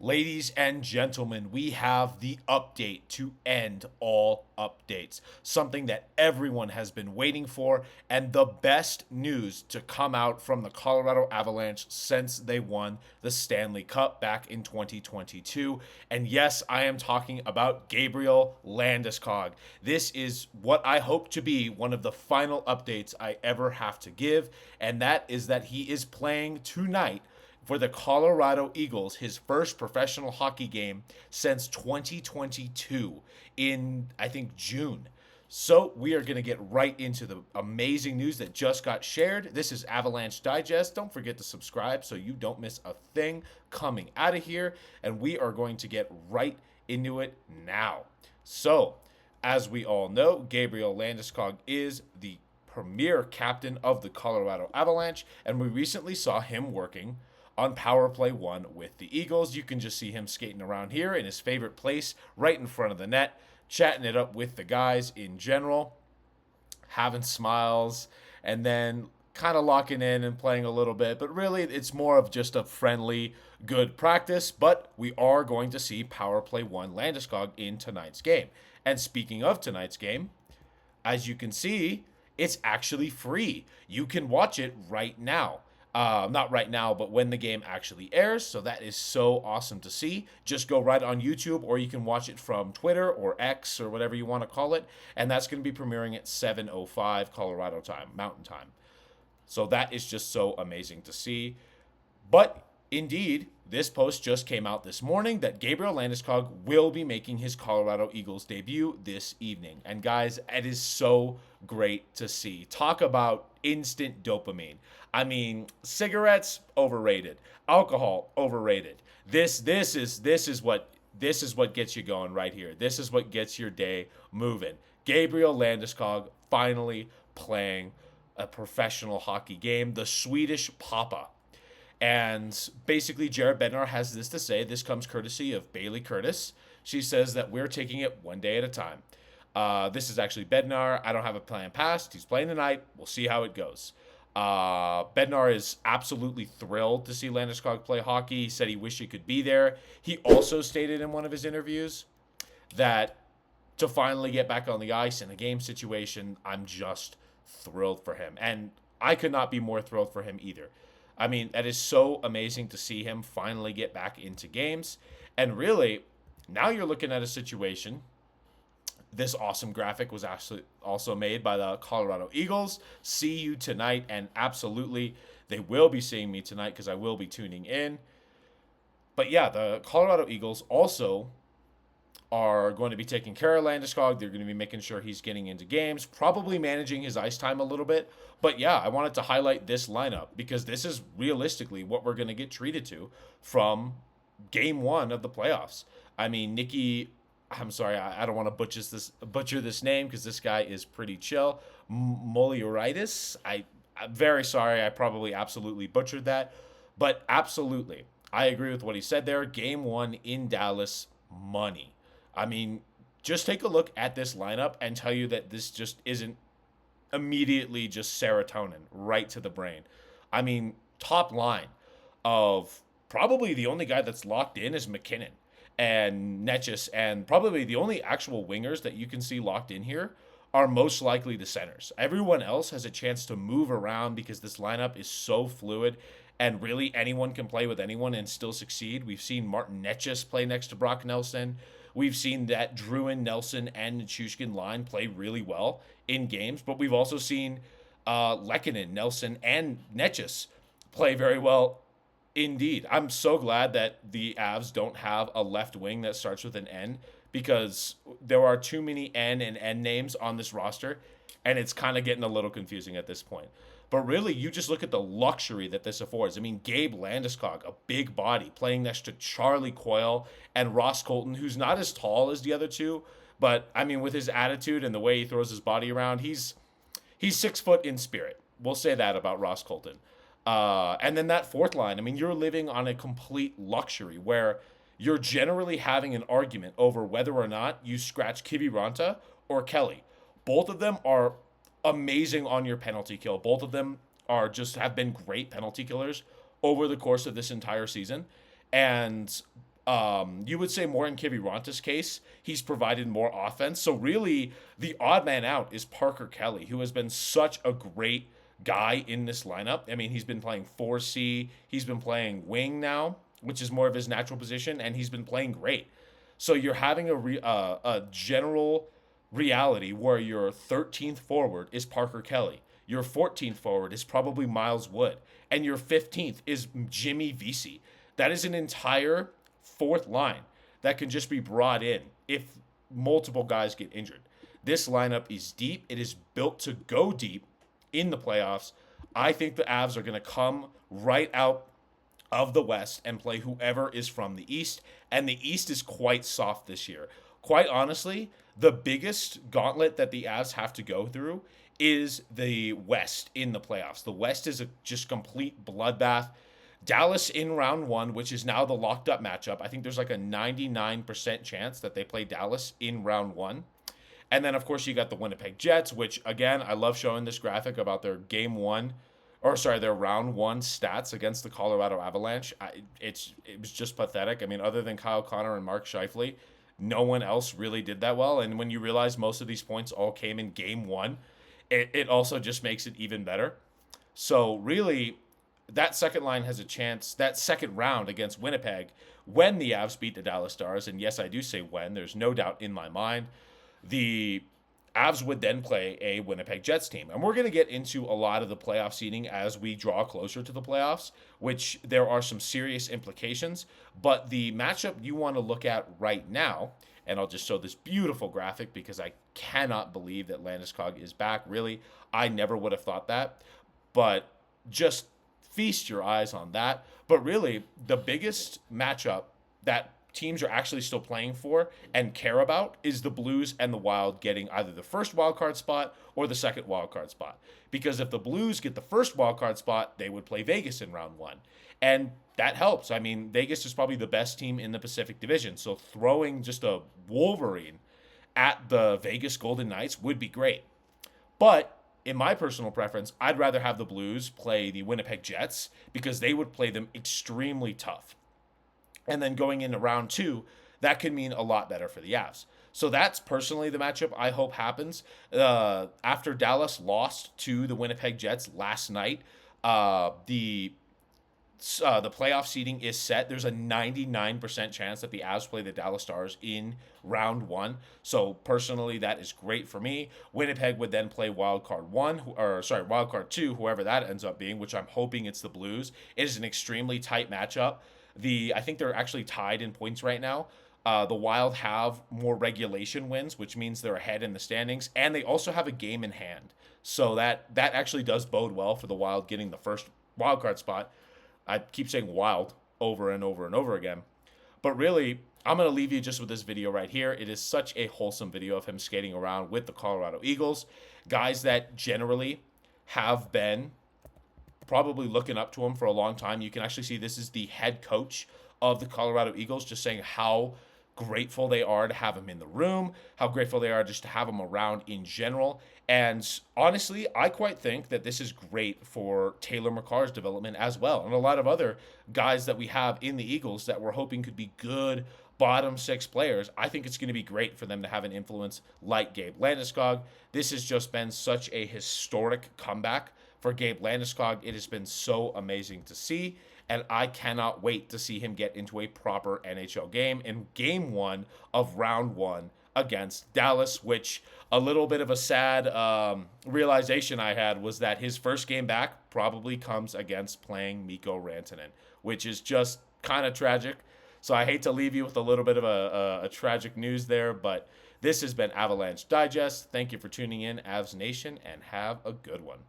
Ladies and gentlemen, we have the update to end all updates. Something that everyone has been waiting for, and the best news to come out from the Colorado Avalanche since they won the Stanley Cup back in 2022. And yes, I am talking about Gabriel Landeskog. This is what I hope to be one of the final updates I ever have to give, and that is that he is playing tonight for the Colorado Eagles, his first professional hockey game since 2022 in, I think, June. So we are going to get right into the amazing news that just got shared. This is Avalanche Digest. Don't forget to subscribe so you don't miss a thing coming out of here. And we are going to get right into it now. So, as we all know, Gabriel Landeskog is the premier captain of the Colorado Avalanche, and we recently saw him working on Power Play 1 with the Eagles. You can just see him skating around here in his favorite place, right in front of the net, chatting it up with the guys in general, having smiles, and then kind of locking in and playing a little bit. But really, it's more of just a friendly, good practice. But we are going to see Power Play 1 Landeskog in tonight's game. And speaking of tonight's game, as you can see, it's actually free. You can watch it right now. Not right now, but when the game actually airs. So that is so awesome to see. Just go right on YouTube, or you can watch it from Twitter or X or whatever you want to call it. And that's going to be premiering at 7:05 Colorado time, Mountain Time. So that is just so amazing to see. But indeed, this post just came out this morning that Gabriel Landeskog will be making his Colorado Eagles debut this evening. And guys, it is so great to see. Talk about instant dopamine. I mean, cigarettes overrated, alcohol overrated. This is what gets you going right here. This is what gets your day moving. Gabriel Landeskog finally playing a professional hockey game, the Swedish Papa. And basically, Jared Bednar has this to say. This comes courtesy of Bailey Curtis. She says that we're taking it one day at a time. This is actually Bednar. I don't have a plan passed. He's playing tonight. We'll see how it goes. Bednar is absolutely thrilled to see Landeskog play hockey. He said he wished he could be there. He also stated in one of his interviews that to finally get back on the ice in a game situation, I'm just thrilled for him. And I could not be more thrilled for him either. I mean, that is so amazing to see him finally get back into games. And really, now you're looking at a situation. This awesome graphic was actually also made by the Colorado Eagles. See you tonight, and absolutely, they will be seeing me tonight because I will be tuning in. But yeah, the Colorado Eagles also are going to be taking care of Landeskog. They're going to be making sure he's getting into games, probably managing his ice time a little bit. But yeah, I wanted to highlight this lineup because this is realistically what we're going to get treated to from game one of the playoffs. I mean, I'm sorry, I don't want to butcher this name because this guy is pretty chill. Molioritis. I'm very sorry. I probably absolutely butchered that. But absolutely, I agree with what he said there. Game one in Dallas, money. I mean, just take a look at this lineup and tell you that this just isn't immediately just serotonin right to the brain. I mean, top line of probably the only guy that's locked in is MacKinnon and Necas, and probably the only actual wingers that you can see locked in here are most likely the centers. Everyone else has a chance to move around because this lineup is so fluid, and really anyone can play with anyone and still succeed. We've seen Martin Necas play next to Brock Nelson. We've seen that Druin, Nelson, and Nichushkin line play really well in games, but we've also seen Lehkonen, Nelson, and Necas play very well indeed. I'm so glad that the Avs don't have a left wing that starts with an N because there are too many N and N names on this roster, and it's kind of getting a little confusing at this point. But really, you just look at the luxury that this affords. I mean, Gabe Landeskog, a big body, playing next to Charlie Coyle and Ross Colton, who's not as tall as the other two, but I mean, with his attitude and the way he throws his body around, he's 6 foot in spirit. We'll say that about Ross Colton. And then that fourth line, I mean, you're living on a complete luxury where you're generally having an argument over whether or not you scratch Kiviranta or Kelly. Both of them are amazing on your penalty kill. Both of them have been great penalty killers over the course of this entire season. And You would say more in Kiviranta's case, he's provided more offense. So really, the odd man out is Parker Kelly, who has been such a great guy in this lineup. I mean, he's been playing 4C, he's been playing wing now, which is more of his natural position, and he's been playing great. So you're having a general reality where your 13th forward is Parker Kelly, your 14th forward is probably Miles Wood, and your 15th is Jimmy Vesey. That is an entire fourth line that can just be brought in if multiple guys get injured. This lineup is deep. It is built to go deep in the playoffs. I think the Avs are going to come right out of the West and play whoever is from the East. And the East is quite soft this year. Quite honestly, the biggest gauntlet that the Avs have to go through is the West in the playoffs. The West is a just complete bloodbath. Dallas in round one, which is now the locked up matchup. I think there's like a 99% chance that they play Dallas in round one. And then, of course, you got the Winnipeg Jets, which, again, I love showing this graphic about their their round one stats against the Colorado Avalanche. It was just pathetic. I mean, other than Kyle Connor and Mark Scheifele, no one else really did that well. And when you realize most of these points all came in game one, it also just makes it even better. So really, that second line has a chance, that second round against Winnipeg, when the Avs beat the Dallas Stars, and yes, I do say when, there's no doubt in my mind, the Avs would then play a Winnipeg Jets team. And we're going to get into a lot of the playoff seeding as we draw closer to the playoffs, which there are some serious implications. But the matchup you want to look at right now, and I'll just show this beautiful graphic because I cannot believe that Landeskog is back. Really, I never would have thought that. But just feast your eyes on that. But really, the biggest matchup that teams are actually still playing for and care about is the Blues and the Wild getting either the first wildcard spot or the second wildcard spot. Because if the Blues get the first wildcard spot, they would play Vegas in round one. And that helps. I mean, Vegas is probably the best team in the Pacific Division. So throwing just a Wolverine at the Vegas Golden Knights would be great. But in my personal preference, I'd rather have the Blues play the Winnipeg Jets because they would play them extremely tough. And then going into round two, that could mean a lot better for the Avs. So that's personally the matchup I hope happens. After Dallas lost to the Winnipeg Jets last night, the playoff seeding is set. There's a 99% chance that the Avs play the Dallas Stars in round one. So personally, that is great for me. Winnipeg would then play wildcard two, whoever that ends up being, which I'm hoping it's the Blues. It is an extremely tight matchup. I think they're actually tied in points right now. The Wild have more regulation wins, which means they're ahead in the standings, and they also have a game in hand. So that actually does bode well for the Wild getting the first wildcard spot. I keep saying Wild over and over and over again. But really, I'm going to leave you just with this video right here. It is such a wholesome video of him skating around with the Colorado Eagles. Guys that generally have been probably looking up to him for a long time. You can actually see this is the head coach of the Colorado Eagles just saying how grateful they are to have him in the room, how grateful they are just to have him around in general. And honestly, I quite think that this is great for Cale Makar's development as well. And a lot of other guys that we have in the Eagles that we're hoping could be good bottom six players. I think it's going to be great for them to have an influence like Gabe Landeskog. This has just been such a historic comeback for Gabe Landeskog. It has been so amazing to see, and I cannot wait to see him get into a proper NHL game in game one of round one against Dallas, which a little bit of a sad realization I had was that his first game back probably comes against playing Mikko Rantanen, which is just kind of tragic. So I hate to leave you with a little bit of a tragic news there, but this has been Avalanche Digest. Thank you for tuning in, Avs Nation, and have a good one.